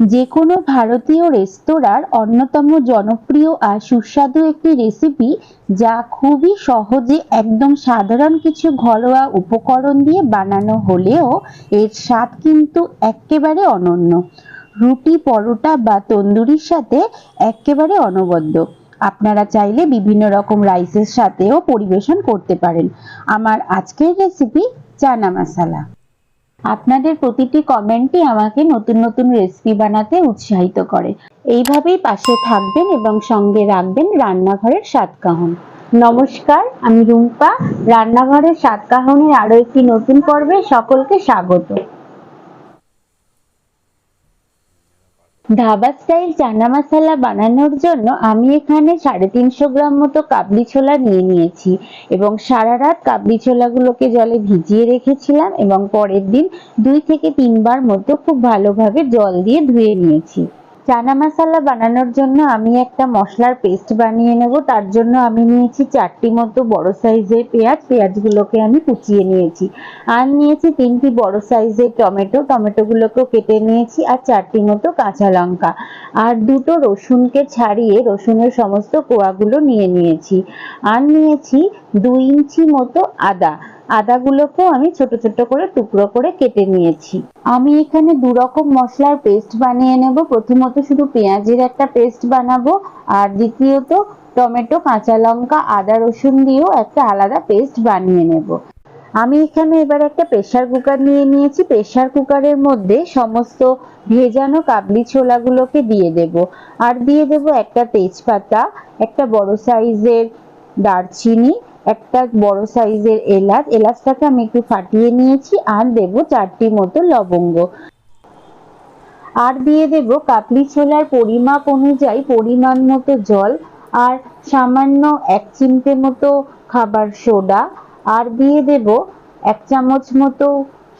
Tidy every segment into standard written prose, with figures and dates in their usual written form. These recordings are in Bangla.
যে কোনো ভারতীয় রেস্তোরাঁর অন্যতম জনপ্রিয় আর সুস্বাদু একটি রেসিপি, যা খুবই সহজে একদম সাধারণ কিছু ঘরোয়া উপকরণ দিয়ে বানানো হলেও এর স্বাদ কিন্তু একেবারে অনন্য। রুটি, পরোটা বা তন্দুরির সাথে একেবারে অনবদ্য। আপনারা চাইলে বিভিন্ন রকম রাইসের সাথেও পরিবেশন করতে পারেন। আমার আজকের রেসিপি চানা মশলা। আপনাদের প্রতিটি কমেন্টই আমাকে নতুন নতুন রেসিপি বানাতে উৎসাহিত করে। এইভাবেই পাশে থাকবেন এবং সঙ্গে রাখবেন রান্নাঘরের স্বাদকাহন। নমস্কার, আমি রুম্পা। রান্নাঘরের স্বাদকাহনের আরো একটি নতুন পর্বে সকলকে স্বাগত। ধাবা স্টাইল চানা মশলা বানানোর জন্য আমি এখানে 350 গ্রাম মতো কাবলি ছোলা নিয়ে নিয়েছি এবং সারা রাত কাবলি ছোলাগুলোকে জলে ভিজিয়ে রেখেছিলাম এবং পরের দিন 2 থেকে 3 বার মতো খুব ভালোভাবে জল দিয়ে ধুয়ে নিয়েছি। চানা মশলা বানানোর জন্য আমি একটা মশলার পেস্ট বানিয়ে নেব। তার জন্য আমি নিয়েছি 4টি মতো বড় সাইজের পেঁয়াজ। পেঁয়াজগুলোকে আমি কুচিয়ে নিয়েছি। আর নিয়েছি 3টি বড় সাইজের টমেটো। টমেটোগুলোকেও কেটে নিয়েছি। আর 4টি মতো কাঁচা লঙ্কা। আর 2টো রসুনকে ছাড়িয়ে রসুনের সমস্ত কোয়াগুলো নিয়ে নিয়েছি। আর নিয়েছি 2 ইঞ্চি মতো আদা। আদাগুলোকেও আমি ছোট ছোট করে টুকরো করে কেটে নিয়েছি। আমি এখানে 2 রকম মশলার পেস্ট বানিয়ে নেব। প্রথমত শুধু পেঁয়াজের একটা পেস্ট বানাবো, আর দ্বিতীয়ত টমেটো, কাঁচা লঙ্কা, আদা, রসুন দিয়েও একটা আলাদা পেস্ট বানিয়ে নেব। আমি এখানে এবার একটা প্রেসার কুকার নিয়ে নিয়েছি। প্রেসার কুকারের মধ্যে সমস্ত ভেজানো কাবলি ছোলাগুলোকে দিয়ে দেব। আর দিয়ে দেব একটা তেজপাতা, একটা বড় সাইজের দারচিনি, একটা বড় সাইজের এলাচ। এলাচটাকে আমি একটু ফাটিয়ে নিয়েছি। আর দেব 4টি মতো লবঙ্গ। আর দিয়ে দেব কাবলি ছোলার পরিমাপ অনুযায়ী পরিমাণ মতো জল, আর সামান্য 1 চিমটে মতো খাবার সোডা। আর দিয়ে দেব 1 চামচ মতো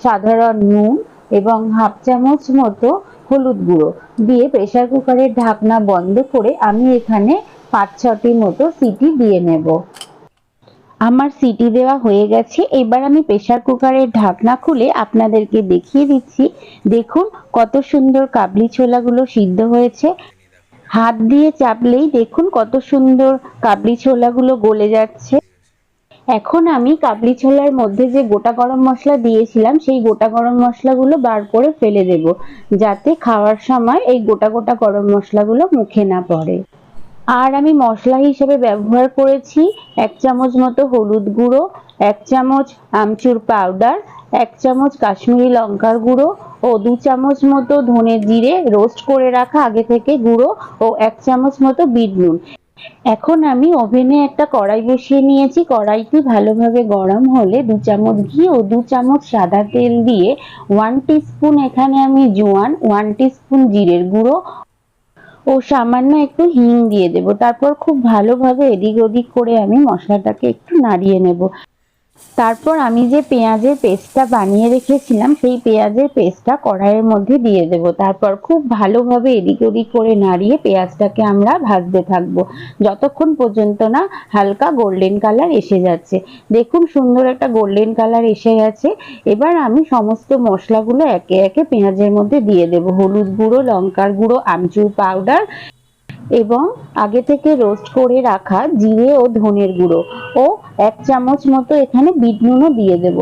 সাধারণ নুন এবং হাফ চামচ মতো হলুদ গুঁড়ো দিয়ে প্রেসার কুকারের ঢাকনা বন্ধ করে আমি এখানে 5-6টি মতো সিটি দিয়ে নেব। আমার সিটি দেওয়া হয়ে গেছে। এবার আমি প্রেসার কুকারের ঢাকনা খুলে আপনাদেরকে দেখিয়ে দিচ্ছি। দেখুন কত সুন্দর কাবলি ছোলাগুলো সিদ্ধ হয়েছে। হাত দিয়ে চাপলেই দেখুন কত সুন্দর কাবলি ছোলাগুলো গলে যাচ্ছে। এখন আমি কাবলি ছোলার মধ্যে যে গোটা গরম মশলা দিয়েছিলাম সেই গোটা গরম মশলাগুলো বার করে ফেলে দেব, যাতে খাওয়ার সময় এই গোটা গোটা গরম মশলাগুলো মুখে না পড়ে। আর আমি মশলা হিসেবে ব্যবহার করেছি 1 চামচ মতো হলুদ গুঁড়ো, 1 চামচ আমচুর পাউডার, 1 চামচ কাশ্মীরি লঙ্কার গুঁড়ো ও 2 চামচ মতো ধনে জিরে রোস্ট করে রাখা আগে থেকে গুঁড়ো ও 1 চামচ মতো বিট নুন। এখন আমি ওভেনে একটা কড়াই বসিয়ে নিয়েছি। কড়াইটি ভালোভাবে গরম হলে 2 চামচ ঘি ও 2 চামচ সাদা তেল দিয়ে 1 টিস্পুন এখানে আমি জোয়ান, 1 টিস্পুন জিরের গুঁড়ো ও সামান্য একটু হিং দিয়ে দেব। তারপর খুব ভালোভাবে এদিক ওদিক করে আমি মশলাটাকে একটু নাড়িয়ে নেব। তারপর আমি যে পেঁয়াজের পেস্টটা বানিয়ে রেখেছিলাম সেই পেঁয়াজের পেস্টটা কড়াইয়ের মধ্যে দিয়ে দেব। তারপর খুব ভালোভাবে এদিক ওদিক করে নাড়িয়ে পেঁয়াজটাকে আমরা ভাজতে থাকবো যতক্ষণ পর্যন্ত না হালকা গোল্ডেন কালার এসে যাচ্ছে। দেখুন সুন্দর একটা গোল্ডেন কালার এসে গেছে। এবার আমি সমস্ত মশলাগুলো একে একে পেঁয়াজের মধ্যে দিয়ে দেব। হলুদ গুঁড়ো, লঙ্কার গুঁড়ো, আমচুর পাউডার এবং আগে থেকে রোস্ট করে রাখা জিরে ও ধনের গুঁড়ো ও 1 চামচ মতো এখানে বিট নুনও দিয়ে দেব।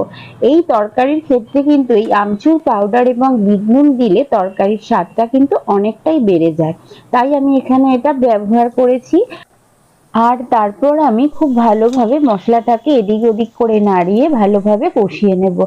এই তরকারির ক্ষেত্রে কিন্তু এই আমচুর পাউডার এবং বিট নুন দিলে তরকারির স্বাদটা কিন্তু অনেকটাই বেড়ে যায়, তাই আমি এখানে এটা ব্যবহার করেছি। আর তারপর আমি খুব ভালোভাবে মশলাটাকে এদিক ওদিক করে নাড়িয়ে ভালোভাবে কষিয়ে নেব।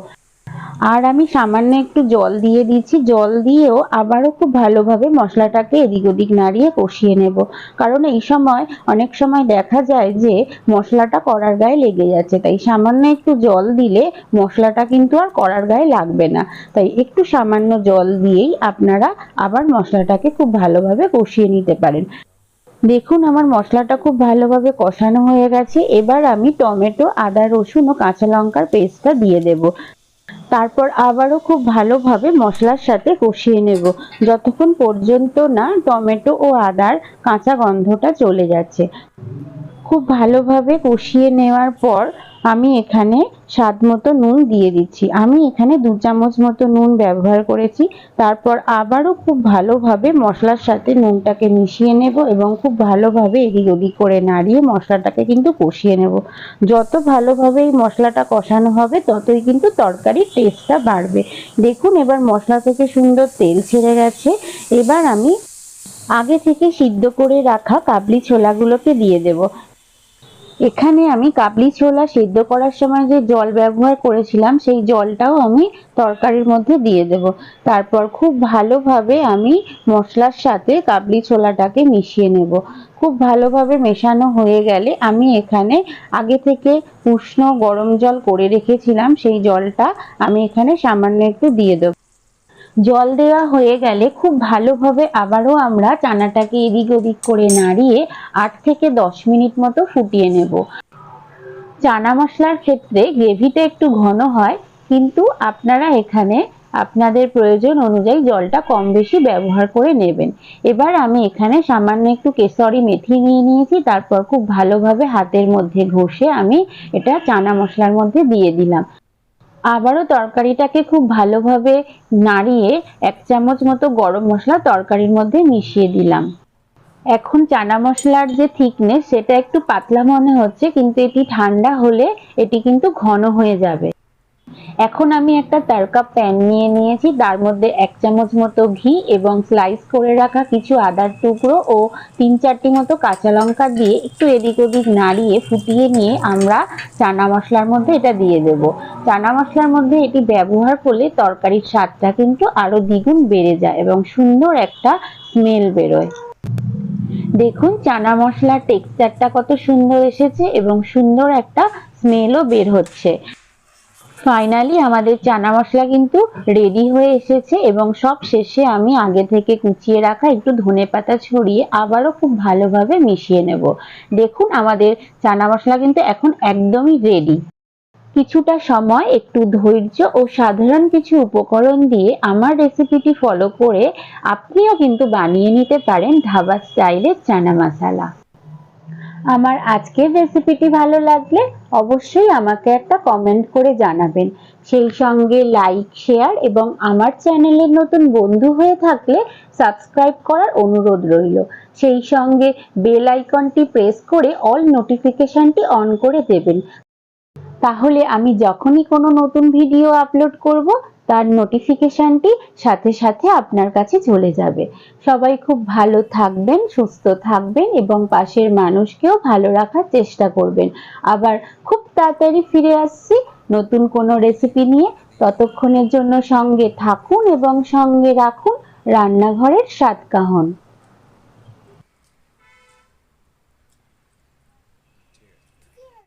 আর আমি সামান্য একটু জল দিয়ে দিচ্ছি। জল দিয়েও আবারও খুব ভালোভাবে মশলাটাকে এদিক ওদিক নাড়িয়ে কষিয়ে নেব। কারণ এই সময় অনেক সময় দেখা যায় যে মশলাটা কড়ার গায়ে লেগে যাচ্ছে, তাই সামান্য একটু জল দিলে মশলাটা কিন্তু আর কড়ার গায়ে লাগবে না। তাই একটু সামান্য জল দিয়েই আপনারা আবার মশলাটাকে খুব ভালোভাবে কষিয়ে নিতে পারেন। দেখুন আমার মশলাটা খুব ভালোভাবে কষানো হয়ে গেছে। এবার আমি টমেটো, আদা, রসুন ও কাঁচা লঙ্কার পেস্টটা দিয়ে দেব। তারপর আবারও খুব ভালোভাবে মশলার সাথে কষিয়ে নেব যতক্ষণ পর্যন্ত না টমেটো ও আদার কাঁচা গন্ধটা চলে যাচ্ছে। খুব ভালোভাবে কষিয়ে নেওয়ার পর আমি এখানে স্বাদ মতো নুন দিয়ে দিচ্ছি। আমি এখানে 2 চামচ মতো নুন ব্যবহার করেছি। তারপর আবারও খুব ভালোভাবে মশলার সাথে নুনটাকে মিশিয়ে নেব এবং খুব ভালোভাবে এদিক ওদিক করে নাড়িয়ে মশলাটাকে কিন্তু কষিয়ে নেব। যত ভালোভাবে এই মশলাটা কষানো হবে ততই কিন্তু তরকারির টেস্টটা বাড়বে। দেখুন এবার মশলা থেকে সুন্দর তেল ছেড়ে গেছে। এবার আমি আগে থেকে সিদ্ধ করে রাখা কাবলি ছোলাগুলোকে দিয়ে দেব। এখানে আমি কাবলি ছোলা সিদ্ধ করার সময় যে জল ব্যবহার করেছিলাম সেই জলটাও আমি তরকারির মধ্যে দিয়ে দেব। তারপর খুব ভালোভাবে আমি মশলার সাথে কাবলি ছোলাটাকে মিশিয়ে নেব। খুব ভালোভাবে মেশানো হয়ে গেলে আমি এখানে আগে থেকে উষ্ণ গরম জল করে রেখেছিলাম, সেই জলটা আমি এখানে সামান্য একটু দিয়ে দেব। জল দেওয়া হয়ে গেলে খুব ভালোভাবে আবারও আমরা চানাটাকে এদিক ওদিক করে নাড়িয়ে 8 থেকে 10 মিনিট মতো ফুটিয়ে নেব। চানা মশলার ক্ষেত্রে গ্রেভিটা একটু ঘন হয়, কিন্তু আপনারা এখানে আপনাদের প্রয়োজন অনুযায়ী জলটা কম বেশি ব্যবহার করে নেবেন। এবার আমি এখানে সামান্য একটু কেশরি মেথি নিয়ে নিয়েছি। তারপর খুব ভালোভাবে হাতের মধ্যে ঘষে আমি এটা চানা মশলার মধ্যে দিয়ে দিলাম। আবারও তরকারিটাকে খুব ভালোভাবে নাড়িয়ে 1 চামচ মতো গরম মশলা তরকারির মধ্যে মিশিয়ে দিলাম। এখন চানা মশলার যে থিকনেস সেটা একটু পাতলা মনে হচ্ছে, কিন্তু এটি ঠান্ডা হলে এটি কিন্তু ঘন হয়ে যাবে। এখন আমি একটা তাড়কা প্যান নিয়ে নিয়েছি, তার মধ্যে 1 চামচ মতো ঘি এবং স্লাইস করে রাখা কিছু আদার টুকরো ও 3-4টি মতো কাঁচা লঙ্কা দিয়ে একটু এদিক ওদিক নাড়িয়ে ফুটিয়ে নিয়ে আমরা চানা মশলার মধ্যে এটা দিয়ে দেব। চানা মশলার মধ্যে এটি ব্যবহার করলে তরকারির স্বাদটা কিন্তু আরো দ্বিগুণ বেড়ে যায় এবং সুন্দর একটা স্মেল বেরোয়। দেখুন চানা মশলার টেক্সচারটা কত সুন্দর এসেছে এবং সুন্দর একটা স্মেলও বের হচ্ছে। ফাইনালি আমাদের চানা মশলা কিন্তু রেডি হয়ে এসেছে এবং সব শেষে আমি আগে থেকে কুচিয়ে রাখা একটু ধনেপাতা ছড়িয়ে আবারও খুব ভালোভাবে মিশিয়ে নেব। দেখুন আমাদের চানা মশলা কিন্তু এখন একদমই রেডি। কিছুটা সময়, একটু ধৈর্য ও সাধারণ কিছু উপকরণ দিয়ে আমার রেসিপিটি ফলো করে আপনিও কিন্তু বানিয়ে নিতে পারেন ধাবা স্টাইলের চানা মশলা। আমার আজকের রেসিপিটি ভালো লাগলে অবশ্যই আমাকে একটা কমেন্ট করে জানাবেন। সেই সঙ্গে লাইক, শেয়ার এবং আমার চ্যানেলের নতুন বন্ধু হয়ে থাকলে সাবস্ক্রাইব করার অনুরোধ রইল। সেই সঙ্গে বেল আইকনটি প্রেস করে অল নোটিফিকেশনটি অন করে দেবেন। তাহলে আমি যখনই কোনো নতুন ভিডিও আপলোড করব তার নোটিফিকেশনটি সাথে সাথে আপনার কাছে চলে যাবে। সবাই খুব ভালো থাকবেন, সুস্থ থাকবেন এবং পাশের মানুষকেও ভালো রাখার চেষ্টা করবেন। আবার খুব তাড়াতাড়ি ফিরে আসছি নতুন কোনো রেসিপি নিয়ে। ততক্ষণের জন্য সঙ্গে থাকুন এবং সঙ্গে রাখুন রান্নাঘরের স্বাদ কাহন।